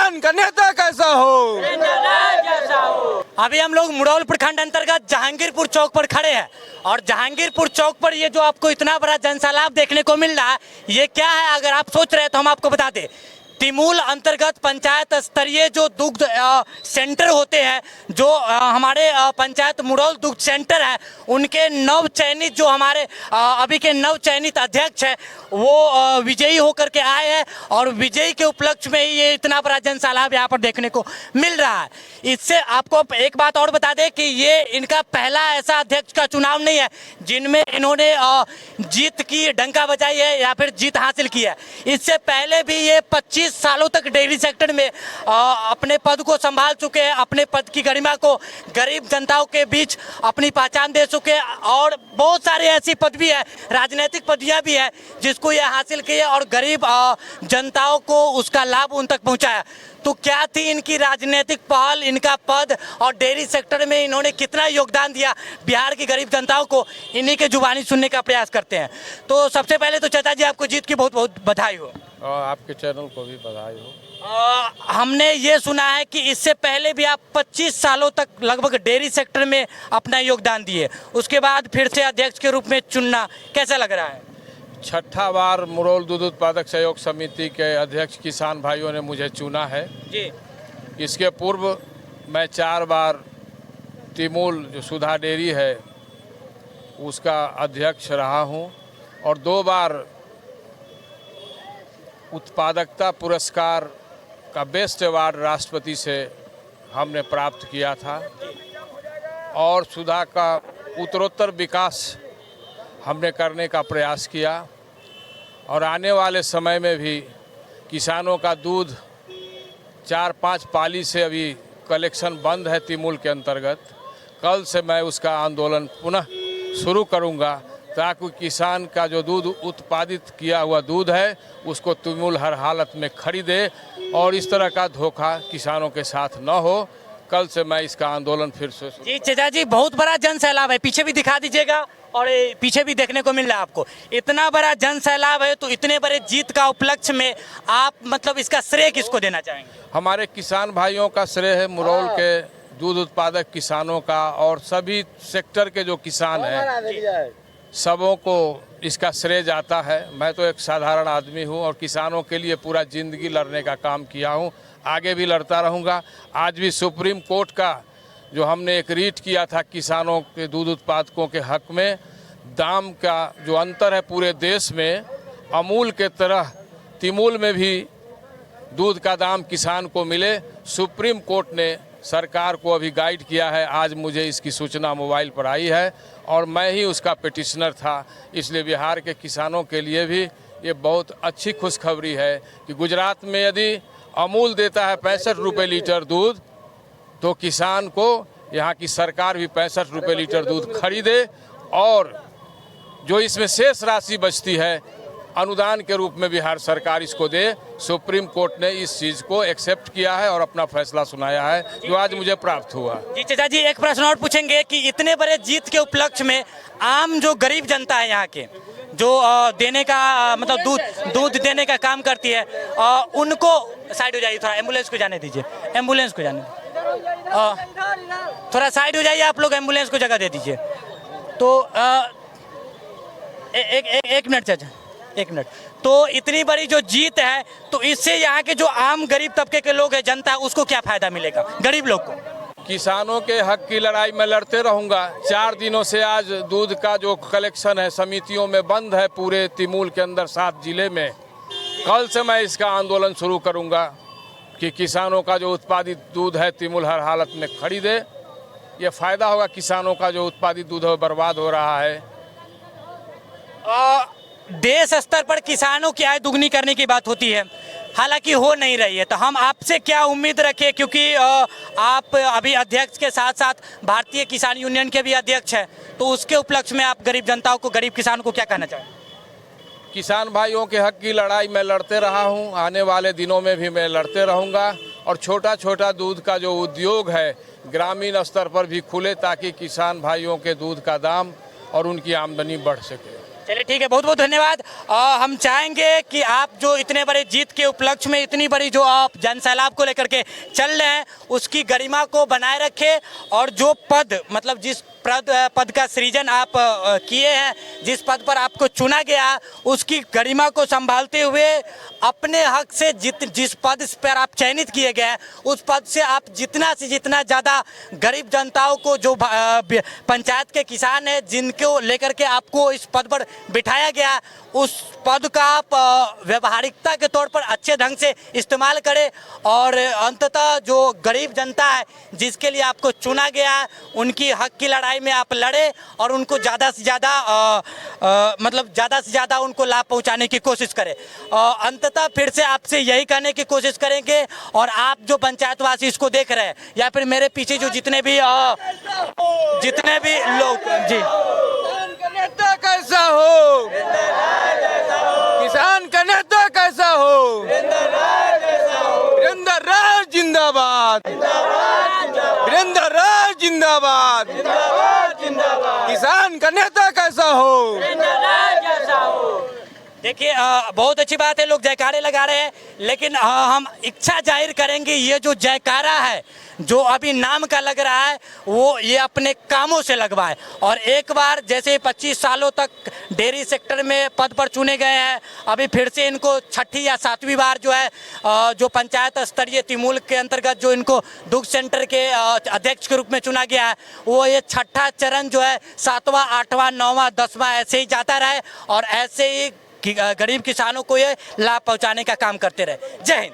किसान का नेता कैसा हो। अभी हम लोग मुरौल प्रखंड अंतर्गत जहांगीरपुर चौक पर खड़े हैं और जहांगीरपुर चौक पर ये जो आपको इतना बड़ा जनसैलाब देखने को मिल रहा है, ये क्या है अगर आप सोच रहे हैं तो हम आपको बता दें। तिमूल अंतर्गत पंचायत स्तरीय जो दुग्ध सेंटर होते हैं, जो हमारे पंचायत मुरौल दुग्ध सेंटर है, उनके नव चयनित जो हमारे अभी के नव चयनित अध्यक्ष हैं, वो विजयी होकर के आए हैं और विजयी के उपलक्ष्य में ही ये इतना बड़ा जनसैलाब यहाँ पर देखने को मिल रहा है। इससे आपको एक बात और बता दें कि ये इनका पहला ऐसा अध्यक्ष का चुनाव नहीं है जिनमें इन्होंने जीत की डंका बजाई है या फिर जीत हासिल की है। इससे पहले भी ये 25 सालों तक डेयरी सेक्टर में अपने पद को संभाल चुके हैं, अपने पद की गरिमा को गरीब जनताओं के बीच अपनी पहचान दे चुके हैं और बहुत सारी ऐसी पदवी है, राजनीतिक पदवियां भी है जिसको ये हासिल की है और गरीब जनताओं को उसका लाभ उन तक पहुंचाया। तो क्या थी इनकी राजनीतिक पहल, इनका पद और डेयरी सेक्टर में इन्होंने कितना योगदान दिया बिहार की गरीब जनताओं को, इन्हीं के जुबानी सुनने का प्रयास करते हैं। तो सबसे पहले तो चाचा जी आपको जीत की बहुत बहुत बधाई हो और आपके चैनल को भी बधाई हो। हमने ये सुना है कि इससे पहले भी आप 25 सालों तक लगभग डेयरी सेक्टर में अपना योगदान दिए, उसके बाद फिर से अध्यक्ष के रूप में चुनना कैसा लग रहा है? छठा बार मुरौल दूध उत्पादक सहयोग समिति के अध्यक्ष किसान भाइयों ने मुझे चुना है जी। इसके पूर्व मैं 4 बार तिमूल जो सुधा डेयरी है उसका अध्यक्ष रहा हूं और 2 बार उत्पादकता पुरस्कार का बेस्ट अवार्ड राष्ट्रपति से हमने प्राप्त किया था और सुधा का उत्तरोत्तर विकास हमने करने का प्रयास किया और आने वाले समय में भी किसानों का दूध 4-5 पाली से अभी कलेक्शन बंद है तिमूल के अंतर्गत। कल से मैं उसका आंदोलन पुनः शुरू करूंगा ताकि किसान का जो दूध उत्पादित किया हुआ दूध है उसको तिमूल हर हालत में खरीदे और इस तरह का धोखा किसानों के साथ न हो। कल से मैं इसका आंदोलन फिर से जी। चाचा जी बहुत बड़ा जन सैलाब है, पीछे भी दिखा दीजिएगा और पीछे भी देखने को मिल रहा है आपको, इतना बड़ा जन सैलाब है। तो इतने बड़े जीत का उपलक्ष्य में आप मतलब इसका श्रेय किसको देना चाहेंगे? हमारे किसान भाइयों का श्रेय है, मुरौल के दूध उत्पादक किसानों का और सभी सेक्टर के जो किसान हैं सबों को इसका श्रेय जाता है। मैं तो एक साधारण आदमी हूं और किसानों के लिए पूरा जिंदगी लड़ने का काम किया हूं, आगे भी लड़ता रहूंगा। आज भी सुप्रीम कोर्ट का जो हमने एक रीट किया था किसानों के दूध उत्पादकों के हक में, दाम का जो अंतर है पूरे देश में, अमूल के तरह तिमूल में भी दूध का दाम किसान को मिले, सुप्रीम कोर्ट ने सरकार को अभी गाइड किया है। आज मुझे इसकी सूचना मोबाइल पर आई है और मैं ही उसका पिटिशनर था, इसलिए बिहार के किसानों के लिए भी ये बहुत अच्छी खुशखबरी है कि गुजरात में यदि अमूल देता है 65 रुपये लीटर दूध तो किसान को यहाँ की सरकार भी 65 रुपये लीटर दूध खरीदे और जो इसमें शेष राशि बचती है अनुदान के रूप में बिहार सरकार इसको दे। सुप्रीम कोर्ट ने इस चीज़ को एक्सेप्ट किया है और अपना फैसला सुनाया है जो आज मुझे प्राप्त हुआ। जी चाचा जी एक प्रश्न और पूछेंगे कि इतने बड़े जीत के उपलक्ष्य में आम जो गरीब जनता है यहाँ के जो देने का मतलब दूध देने का काम करती है, उनको साइड हो जाइए, थोड़ा एम्बुलेंस को जाने दीजिए, एम्बुलेंस को जाने थोड़ा साइड हो जाइए आप लोग, एम्बुलेंस को जगह दे दीजिए। तो एक मिनट चाचा, 1 मिनट। तो इतनी बड़ी जो जीत है तो इससे यहाँ के जो आम गरीब तबके के लोग हैं, जनता, उसको क्या फायदा मिलेगा गरीब लोग को? किसानों के हक की लड़ाई में लड़ते रहूंगा। 4 दिनों से आज दूध का जो कलेक्शन है समितियों में बंद है पूरे तिमूल के अंदर 7 जिले में। कल से मैं इसका आंदोलन शुरू करूंगा कि किसानों का जो उत्पादित दूध है तिमूल हर हालत में खरीदे। ये फायदा होगा किसानों का, जो उत्पादित दूध है बर्बाद हो रहा है। देश स्तर पर किसानों की आय दुगनी करने की बात होती है, हालांकि हो नहीं रही है, तो हम आपसे क्या उम्मीद रखें, क्योंकि आप अभी अध्यक्ष के साथ साथ भारतीय किसान यूनियन के भी अध्यक्ष हैं, तो उसके उपलक्ष्य में आप गरीब जनताओं को, गरीब किसानों को क्या कहना चाहें? किसान भाइयों के हक की लड़ाई मैं लड़ते रहा हूं, आने वाले दिनों में भी मैं लड़ते रहूंगा और छोटा छोटा दूध का जो उद्योग है ग्रामीण स्तर पर भी खुले ताकि किसान भाइयों के दूध का दाम और उनकी आमदनी बढ़ सके। चलिए ठीक है, बहुत बहुत धन्यवाद। हम चाहेंगे कि आप जो इतने बड़े जीत के उपलक्ष्य में इतनी बड़ी जो आप जन सैलाब को लेकर के चल रहे हैं उसकी गरिमा को बनाए रखें, और जो पद मतलब जिस पद का सृजन आप किए हैं, जिस पद पर आपको चुना गया उसकी गरिमा को संभालते हुए अपने हक से जिस पद पर आप चयनित किए गए उस पद से आप जितना से जितना ज़्यादा गरीब जनताओं को जो पंचायत के किसान हैं जिनको लेकर के आपको इस पद पर बिठाया गया उस पद का आप व्यवहारिकता के तौर पर अच्छे ढंग से इस्तेमाल करें, और अंततः जो गरीब जनता है जिसके लिए आपको चुना गया है उनकी हक की लड़ाई में आप लड़े और उनको ज़्यादा से ज़्यादा उनको लाभ पहुंचाने की कोशिश करें। अंततः फिर से आपसे यही कहने की कोशिश करेंगे, और आप जो पंचायतवासी इसको देख रहे हैं या फिर मेरे पीछे जो जितने भी लोग जी, नेता कैसा हो, किसान का नेता कैसा हो, वीरेंद्र राज जिंदाबाद, वीरेंद्र राज जिंदाबाद, किसान का नेता कैसा हो। देखिए बहुत अच्छी बात है, लोग जयकारे लगा रहे हैं, लेकिन हम इच्छा जाहिर करेंगे ये जो जयकारा है जो अभी नाम का लग रहा है वो ये अपने कामों से लगवाए, और एक बार जैसे 25 सालों तक डेयरी सेक्टर में पद पर चुने गए हैं, अभी फिर से इनको छठी या सातवीं बार जो है जो पंचायत स्तरीय तिमूल के अंतर्गत जो इनको दुग्ध सेंटर के अध्यक्ष के रूप में चुना गया है, वो ये छठा चरण जो है 7वां 8वां 9वां 10वां ऐसे ही जाता रहे और ऐसे ही गरीब किसानों को ये लाभ पहुंचाने का काम करते रहे। जय हिंद।